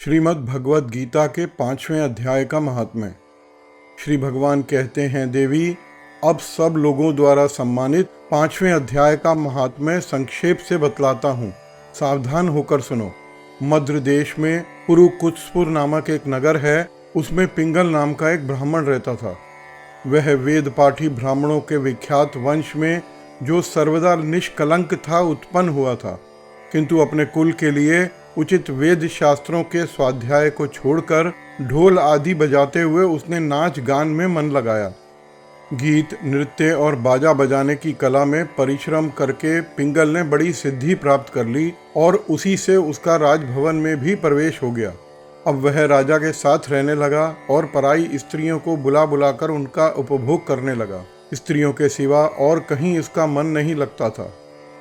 श्रीमद् भगवद गीता के 5वें अध्याय का महात्म्य। श्री भगवान कहते हैं, देवी, अब सब लोगों द्वारा सम्मानित 5वें अध्याय का महात्म्य संक्षेप से बतलाता हूँ। सावधान होकर सुनो। मद्र देश में पुरुकुत्सपुर नामक एक नगर है। उसमें पिंगल नाम का एक ब्राह्मण रहता था। वह वेद पाठी ब्राह्मणों के विख्यात वंश में, जो सर्वदा निष्कलंक था, उत्पन्न हुआ था। किंतु अपने कुल के लिए उचित वेद शास्त्रों के स्वाध्याय को छोड़कर ढोल आदि बजाते हुए उसने नाच गान में मन लगाया। गीत, नृत्य और बाजा बजाने की कला में परिश्रम करके पिंगल ने बड़ी सिद्धि प्राप्त कर ली और उसी से उसका राजभवन में भी प्रवेश हो गया। अब वह राजा के साथ रहने लगा और पराई स्त्रियों को बुला बुलाकर उनका उपभोग करने लगा। स्त्रियों के सिवा और कहीं इसका मन नहीं लगता था।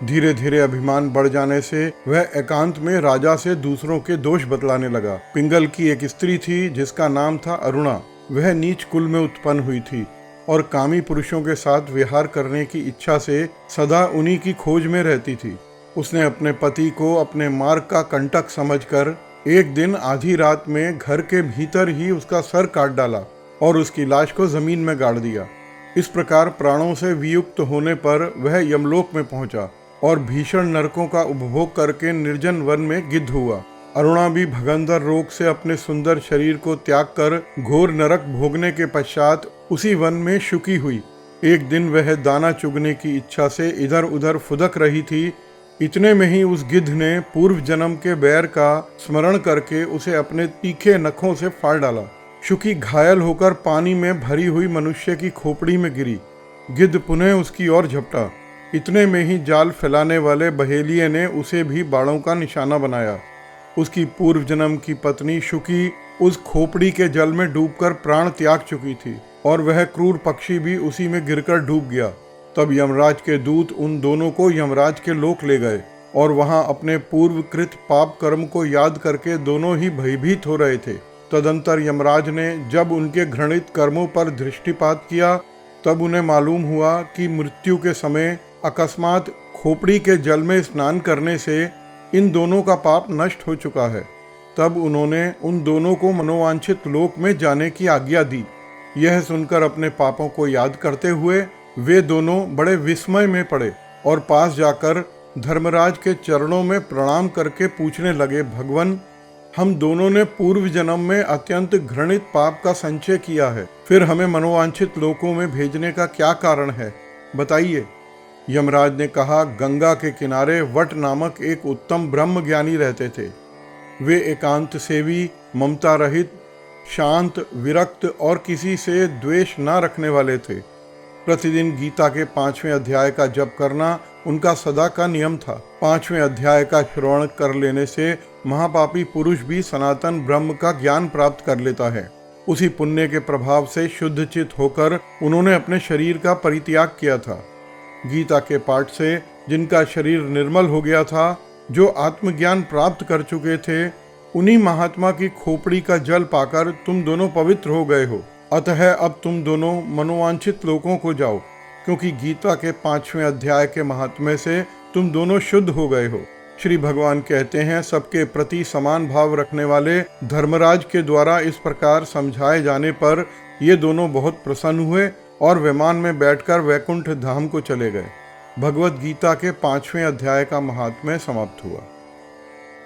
धीरे धीरे अभिमान बढ़ जाने से वह एकांत में राजा से दूसरों के दोष बतलाने लगा। पिंगल की एक स्त्री थी जिसका नाम था अरुणा। वह नीच कुल में उत्पन्न हुई थी और कामी पुरुषों के साथ विहार करने की इच्छा से सदा उन्हीं की खोज में रहती थी। उसने अपने पति को अपने मार्ग का कंटक समझकर एक दिन आधी रात में घर के भीतर ही उसका सर काट डाला और उसकी लाश को जमीन में गाड़ दिया। इस प्रकार प्राणों से वियुक्त होने पर वह यमलोक में पहुंचा और भीषण नरकों का उपभोग करके निर्जन वन में गिद्ध हुआ। अरुणा भी भगंदर रोग से अपने सुंदर शरीर को त्याग कर घोर नरक भोगने के पश्चात उसी वन में शुकी हुई। एक दिन वह दाना चुगने की इच्छा से इधर उधर फुदक रही थी। इतने में ही उस गिद्ध ने पूर्व जन्म के बैर का स्मरण करके उसे अपने तीखे नखों से फाड़ डाला। शुकी घायल होकर पानी में भरी हुई मनुष्य की खोपड़ी में गिरी। गिद्ध पुनः उसकी ओर झपटा। इतने में ही जाल फैलाने वाले बहेलिये ने उसे भी बाणों का निशाना बनाया। उसकी पूर्व जन्म की पत्नी शुकी उस खोपड़ी के जल में डूबकर प्राण त्याग चुकी थी और वह क्रूर पक्षी भी उसी में गिरकर डूब गया। तब यमराज के दूत उन दोनों को यमराज के लोक ले गए और वहां अपने पूर्व कृत पाप कर्म को याद करके दोनों ही भयभीत हो रहे थे। तदंतर यमराज ने जब उनके घृणित कर्मों पर दृष्टिपात किया, तब उन्हें मालूम हुआ कि मृत्यु के समय अकस्मात खोपड़ी के जल में स्नान करने से इन दोनों का पाप नष्ट हो चुका है। तब उन्होंने उन दोनों को मनोवांछित लोक में जाने की आज्ञा दी। यह सुनकर अपने पापों को याद करते हुए वे दोनों बड़े विस्मय में पड़े और पास जाकर धर्मराज के चरणों में प्रणाम करके पूछने लगे, भगवन, हम दोनों ने पूर्व जन्म में अत्यंत घृणित पाप का संचय किया है, फिर हमें मनोवांछित लोकों में भेजने का क्या कारण है, बताइए। यमराज ने कहा, गंगा के किनारे वट नामक एक उत्तम ब्रह्म ज्ञानी रहते थे। वे एकांत सेवी, ममता रहित, शांत, विरक्त और किसी से द्वेष न रखने वाले थे। प्रतिदिन गीता के 5वें अध्याय का जप करना उनका सदा का नियम था। 5वें अध्याय का श्रवण कर लेने से महापापी पुरुष भी सनातन ब्रह्म का ज्ञान प्राप्त कर लेता है। उसी पुण्य के प्रभाव से शुद्धचित होकर उन्होंने अपने शरीर का परित्याग किया था। गीता के पाठ से जिनका शरीर निर्मल हो गया था, जो आत्मज्ञान प्राप्त कर चुके थे, उन्हीं महात्मा की खोपड़ी का जल पाकर तुम दोनों पवित्र हो गए हो। अतः अब तुम दोनों मनोवांछित लोकों को जाओ, क्योंकि गीता के 5वें अध्याय के महात्म्य से तुम दोनों शुद्ध हो गए हो। श्री भगवान कहते हैं, सबके प्रति समान भाव रखने वाले धर्मराज के द्वारा इस प्रकार समझाए जाने पर ये दोनों बहुत प्रसन्न हुए और विमान में बैठकर वैकुंठ धाम को चले गए। भगवद गीता के 5वें अध्याय का महात्म्य समाप्त हुआ।